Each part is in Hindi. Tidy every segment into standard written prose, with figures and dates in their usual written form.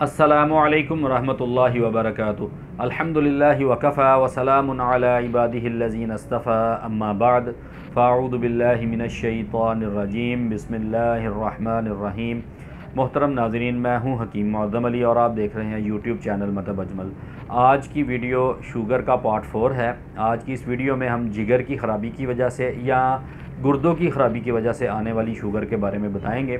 अस्सलामुअलैकुम रहमतुल्लाहि व बरकातुहू। अल्हम्दुलिल्लाहि व कफ़ा व सलामुन अला इबादिहिल्लज़ीना इस्तफ़ा अम्मा बाद फ़अऊज़ु बिल्लाहि मिनश शैतानिर रजीम बिस्मिल्लाहिर्रहमानिर्रहीम। मोहतरम नाज़रीन, मैं हूँ हकीम मुअज़्ज़म अली और आप देख रहे हैं यूट्यूब चैनल मदब अजमल। आज की वीडियो शुगर का पार्ट 4 है। आज की इस वीडियो में हम जिगर की ख़राबी की वजह से या गुर्दों की ख़राबी की वजह से आने वाली शुगर के बारे में बताएंगे,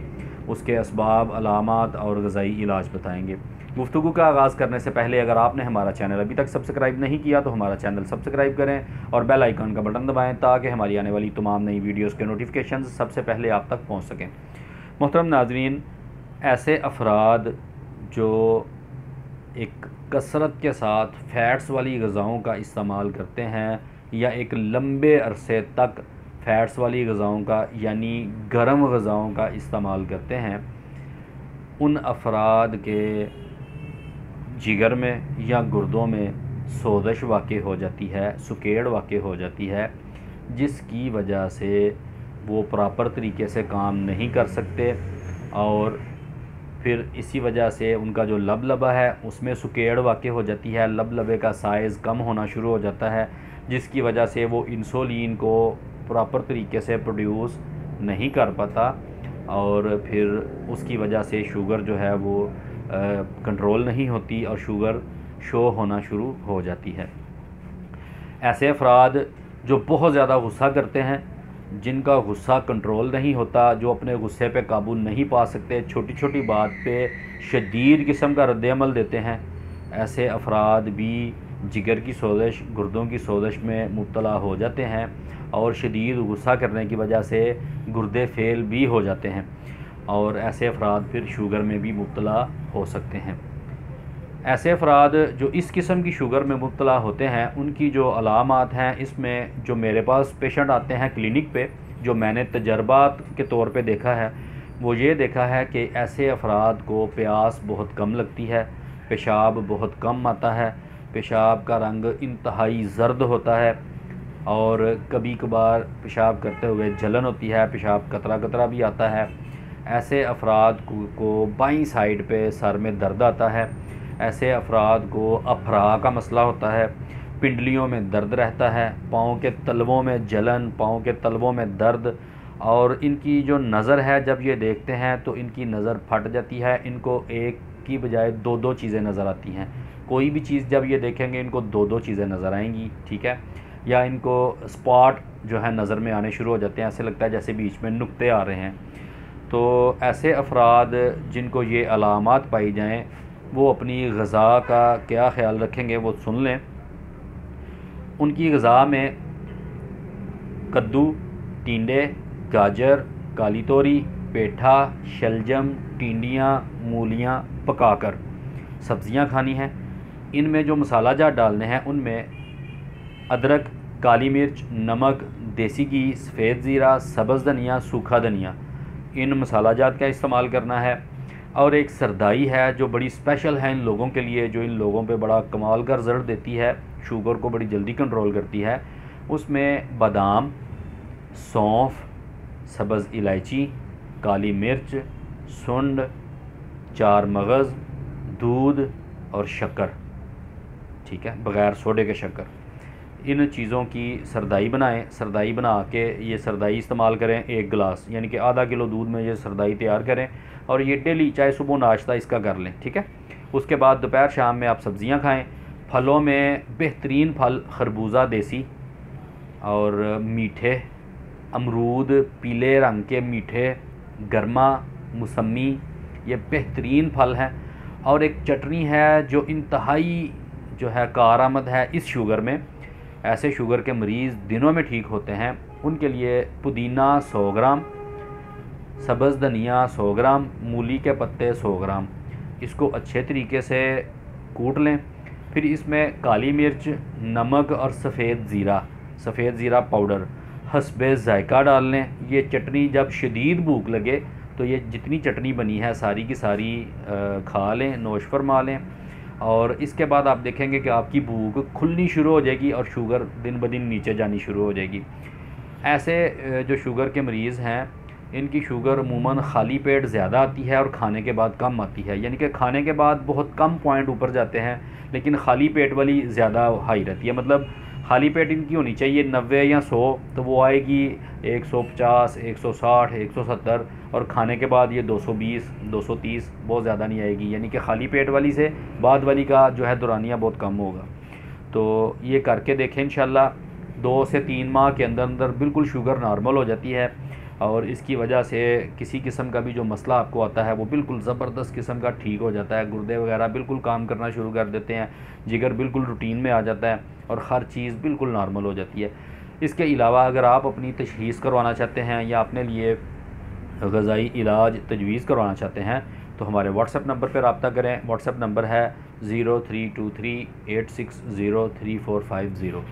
उसके असबाब, अलामात और ग़िज़ाई इलाज बताएंगे। गुफ्तगू का आगाज़ करने से पहले अगर आपने हमारा चैनल अभी तक सब्सक्राइब नहीं किया तो हमारा चैनल सब्सक्राइब करें और बेल आइकन का बटन दबाएं ताकि हमारी आने वाली तमाम नई वीडियोज़ के नोटिफिकेशन सबसे पहले आप तक पहुँच सकें। मोहतरम नाज़रीन, ऐसे अफराद जो एक कसरत के साथ फ़ैट्स वाली ग़िज़ाओं का इस्तेमाल करते हैं या एक लंबे अरसे तक फ़ैट्स वाली ग़िज़ाओं का यानी गर्म ग़िज़ाओं का इस्तेमाल करते हैं, उन अफराद के जिगर में या गुर्दों में सोज़श वाक़ई हो जाती है, सुकेड़ वाक़ई हो जाती है, जिसकी वजह से वो प्रॉपर तरीके से काम नहीं कर सकते और फिर इसी वजह से उनका जो लबलबा है उसमें सुकेड़ वाक़ई हो जाती है। लबलबे का साइज़ कम होना शुरू हो जाता है, जिसकी वजह से वो इंसुलिन को प्रॉपर तरीके से प्रोड्यूस नहीं कर पाता और फिर उसकी वजह से शुगर जो है वो कंट्रोल नहीं होती और शुगर शो होना शुरू हो जाती है। ऐसे अफराद जो बहुत ज़्यादा गुस्सा करते हैं, जिनका गुस्सा कंट्रोल नहीं होता, जो अपने गुस्से पे काबू नहीं पा सकते, छोटी छोटी बात पे शदीद किस्म का रद्द-ए-अमल देते हैं, ऐसे अफराद भी जिगर की सोज़श, गुर्दों की सोज़श में मुब्तला हो जाते हैं और शदीद गुस्सा करने की वजह से गुर्दे फेल भी हो जाते हैं और ऐसे अफराद फिर शुगर में भी मुब्तला हो सकते हैं। ऐसे अफराद जो इस किस्म की शुगर में मुब्तला होते हैं, उनकी जो अलामात हैं, इसमें जो मेरे पास पेशेंट आते हैं क्लिनिक पे, जो मैंने तजर्बात के तौर पे देखा है, वो ये देखा है कि ऐसे अफराद को प्यास बहुत कम लगती है, पेशाब बहुत कम आता है, पेशाब का रंग इंतहाई ज़र्द होता है और कभी कभार पेशाब करते हुए जलन होती है, पेशाब कतरा कतरा भी आता है। ऐसे अफराद को बाईं साइड पे सर में दर्द आता है। ऐसे अफराद को अफरा का मसला होता है, पिंडलियों में दर्द रहता है, पाँव के तलवों में जलन, पाँव के तलवों में दर्द और इनकी जो नज़र है जब ये देखते हैं तो इनकी नज़र फट जाती है। इनको एक की बजाय दो दो चीज़ें नज़र आती हैं। कोई भी चीज़ जब ये देखेंगे इनको दो दो चीज़ें नज़र आएंगी, ठीक है। या इनको स्पॉट जो है नज़र में आने शुरू हो जाते हैं, ऐसे लगता है जैसे बीच में नुक्ते आ रहे हैं। तो ऐसे अफराद जिनको ये अलामात पाई जाएँ, वो अपनी ग़िज़ा का क्या ख़्याल रखेंगे वो सुन लें। उनकी ग़िज़ा में कद्दू, टिंडे, गाजर, काली तोरी, पेठा, शलजम, टिंडियाँ, मूलियाँ पकाकर सब्ज़ियाँ खानी हैं। इनमें जो मसाला जात डालने हैं उनमें अदरक, काली मिर्च, नमक, देसी घी, सफ़ेद ज़ीरा, सब्ज़ धनिया, सूखा धनिया, इन मसाला जात का इस्तेमाल करना है। और एक सरदाई है जो बड़ी स्पेशल है इन लोगों के लिए, जो इन लोगों पे बड़ा कमाल का रिज़ल्ट देती है, शुगर को बड़ी जल्दी कंट्रोल करती है। उसमें बादाम, सौंफ, सब्ज़ इलायची, काली मिर्च, सुंड, 4 मगज़, दूध और शक्कर, ठीक है, बग़ैर सोडे के शक्कर। इन चीज़ों की सरदाई बनाएं। सरदाई बना के ये सरदाई इस्तेमाल करें 1 गिलास, यानी कि आधा किलो दूध में ये सरदाई तैयार करें और ये डेली चाहे सुबह नाश्ता इसका कर लें, ठीक है। उसके बाद दोपहर शाम में आप सब्ज़ियां खाएं। फलों में बेहतरीन फल खरबूजा देसी और मीठे, अमरूद पीले रंग के मीठे, गरमा, मौसमी, ये बेहतरीन फल हैं। और एक चटनी है जो इंतहाई जो है कारआमद है इस शुगर में। ऐसे शुगर के मरीज़ दिनों में ठीक होते हैं, उनके लिए पुदीना 100 ग्राम, सब्ज़ धनिया 100 ग्राम, मूली के पत्ते 100 ग्राम, इसको अच्छे तरीके से कूट लें। फिर इसमें काली मिर्च, नमक और सफ़ेद ज़ीरा पाउडर हस्बे ज़ायका डाल लें। ये चटनी जब शदीद भूख लगे तो ये जितनी चटनी बनी है सारी की सारी खा लें, नोश फरमा लें और इसके बाद आप देखेंगे कि आपकी भूख खुलनी शुरू हो जाएगी और शुगर दिन ब दिन नीचे जानी शुरू हो जाएगी। ऐसे जो शुगर के मरीज़ हैं इनकी शुगर अमूमन खाली पेट ज़्यादा आती है और खाने के बाद कम आती है, यानी कि खाने के बाद बहुत कम पॉइंट ऊपर जाते हैं, लेकिन खाली पेट वाली ज़्यादा हाई रहती है। मतलब खाली पेट इनकी होनी चाहिए 90 या 100, तो वो आएगी 150, 160, 170, और खाने के बाद ये 220, 230, बहुत ज़्यादा नहीं आएगी। यानी कि खाली पेट वाली से बाद वाली का जो है दौरानिया बहुत कम होगा। तो ये करके देखें, इंशाल्लाह 2 से 3 माह के अंदर अंदर बिल्कुल शुगर नॉर्मल हो जाती है, और इसकी वजह से किसी किस्म का भी जो मसला आपको आता है वो बिल्कुल ज़बरदस्त किस्म का ठीक हो जाता है। गुर्दे वगैरह बिल्कुल काम करना शुरू कर देते हैं, जिगर बिल्कुल रूटीन में आ जाता है, और हर चीज़ बिल्कुल नॉर्मल हो जाती है। इसके अलावा अगर आप अपनी तशख़ीस करवाना चाहते हैं या अपने लिए ग़ज़ाई इलाज तजवीज़ करवाना चाहते हैं तो हमारे व्हाट्सएप नंबर पर रब्ता करें। व्हाट्सएप नंबर है 0323860345।